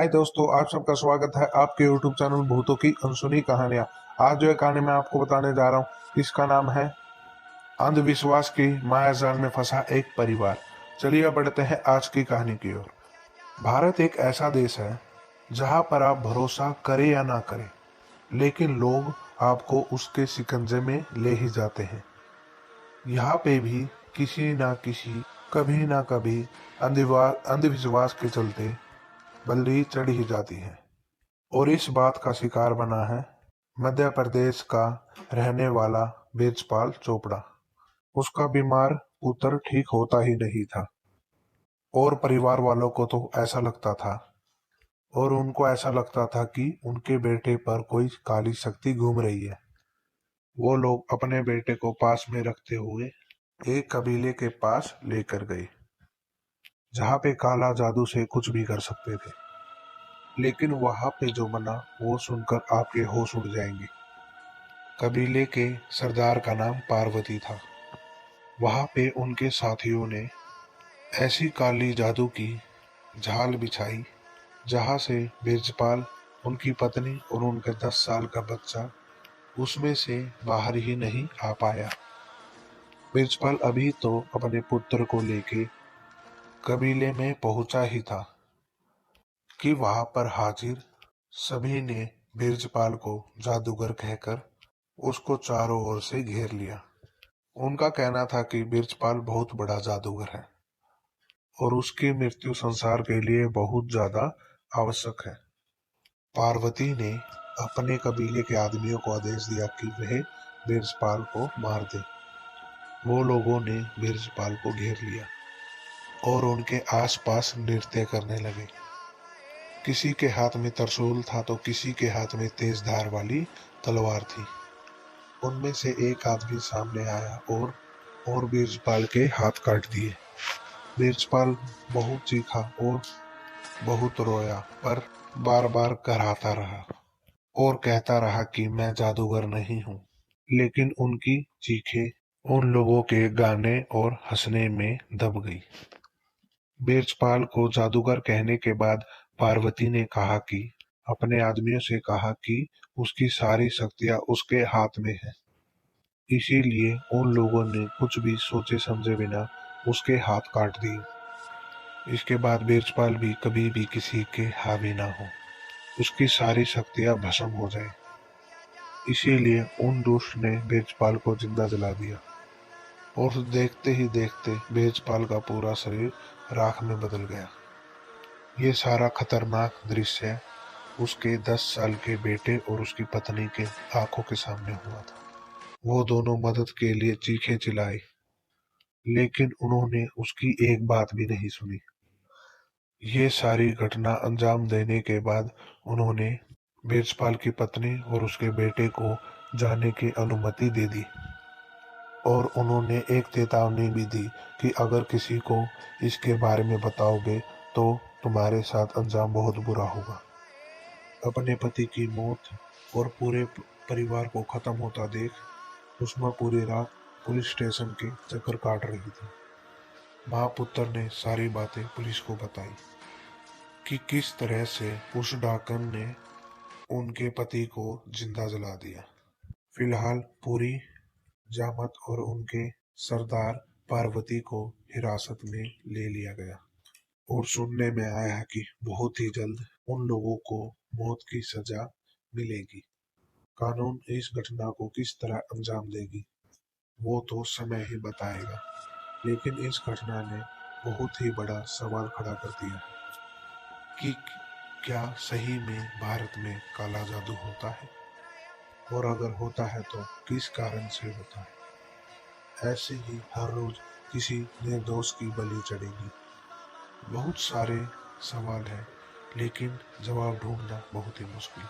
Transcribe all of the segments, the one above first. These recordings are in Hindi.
हाय दोस्तों, आप सबका स्वागत है आपके YouTube चैनल भूतों की अनसुनी कहानियां। आज जो है कहानी मैं आपको बताने जा रहा हूँ, इसका नाम है अंधविश्वास की मायाजाल में फंसा एक परिवार। चलिए बढ़ते हैं आज की कहानी की ओर। भारत एक ऐसा देश है जहाँ पर आप भरोसा करें या ना करें, लेकिन लोग आपको उसके शिकंजे में ले ही जाते हैं। यहाँ पे भी किसी ना किसी, कभी ना कभी अंधविश्वास के चलते बल्ली चढ़ ही जाती है। और इस बात का शिकार बना है मध्य प्रदेश का रहने वाला ब्रिजपाल चोपड़ा। उसका बीमार पुत्र ठीक होता ही नहीं था और परिवार वालों को तो ऐसा लगता था, और उनको ऐसा लगता था कि उनके बेटे पर कोई काली शक्ति घूम रही है। वो लोग अपने बेटे को पास में रखते हुए एक कबीले के पास लेकर गए, जहाँ पे काला जादू से कुछ भी कर सकते थे। लेकिन वहां पे जो बना वो सुनकर आपके होश उड़ जाएंगे। कबीले के सरदार का नाम पार्वती था। वहां पे उनके साथियों ने ऐसी काली जादू की झाल बिछाई, जहां से बिरजपाल, उनकी पत्नी और उनका 10 साल का बच्चा उसमें से बाहर ही नहीं आ पाया। बिरजपाल अभी तो अपने पुत्र को लेके कबीले में पहुंचा ही था कि वहां पर हाजिर सभी ने बिरजपाल को जादूगर कहकर उसको चारों ओर से घेर लिया। उनका कहना था कि बिरजपाल बहुत बड़ा जादूगर है और उसकी मृत्यु संसार के लिए बहुत ज्यादा आवश्यक है। पार्वती ने अपने कबीले के आदमियों को आदेश दिया कि वह बिरजपाल को मार दे। वो लोगों ने बिरजपाल को घेर लिया और उनके आसपास नृत्य करने लगे। किसी के हाथ में त्रिशूल था तो किसी के हाथ में तेज धार वाली तलवार थी। उनमें से एक आदमी सामने आया और बिरजपाल के हाथ काट दिए। बिरजपाल बहुत चीखा और बहुत रोया, पर बार बार कराहता रहा और कहता रहा कि मैं जादूगर नहीं हूँ। लेकिन उनकी चीखें उन लोगों के गाने और हंसने में दब गई। बिरजपाल को जादूगर कहने के बाद पार्वती ने कहा कि अपने आदमियों से कहा कि उसकी सारी शक्तियां उसके हाथ में है। इसीलिए उन लोगों ने कुछ भी सोचे समझे बिना उसके हाथ काट दिए। इसके बाद बिरजपाल भी कभी भी किसी के हावी ना हो, उसकी सारी शक्तियां भस्म हो जाए। इसीलिए उन दुष्ट ने बिरजपाल को जिंदा जला दिया और देखते ही देखते बिरजपाल का पूरा शरीर राख में बदल गया। ये सारा खतरनाक दृश्य उसके 10 साल के बेटे और उसकी पत्नी के आंखों के सामने हुआ था। वो दोनों मदद के लिए चीखे चिल्लाए, लेकिन उन्होंने उसकी एक बात भी नहीं सुनी। ये सारी घटना अंजाम देने के बाद उन्होंने बिरजपाल की पत्नी और उसके बेटे को जाने की अनुमति दे दी और उन्होंने एक चेतावनी भी दी कि अगर किसी को इसके बारे में बताओगे तो तुम्हारे साथ अंजाम बहुत बुरा होगा। अपने पति की मौत और पूरे परिवार को खत्म होता देख उष्मा पूरी रात पुलिस स्टेशन के चक्कर काट रही थी। माँ पुत्र ने सारी बातें पुलिस को बताई कि किस तरह से उस डाकन ने उनके पति को जिंदा जला दिया। फिलहाल पूरी जामत और उनके सरदार पार्वती को हिरासत में ले लिया गया और सुनने में आया है कि बहुत ही जल्द उन लोगों को मौत की सजा मिलेगी। कानून इस घटना को किस तरह अंजाम देगी वो तो समय ही बताएगा, लेकिन इस घटना ने बहुत ही बड़ा सवाल खड़ा कर दिया है कि क्या सही में भारत में काला जादू होता है, और अगर होता है तो किस कारण से होता है। ऐसे ही हर रोज किसी निर्दोष की बलि चढ़ेगी। बहुत सारे सवाल हैं, लेकिन जवाब ढूंढना बहुत ही मुश्किल।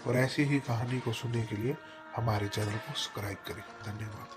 और ऐसी ही कहानी को सुनने के लिए हमारे चैनल को सब्सक्राइब करें। धन्यवाद।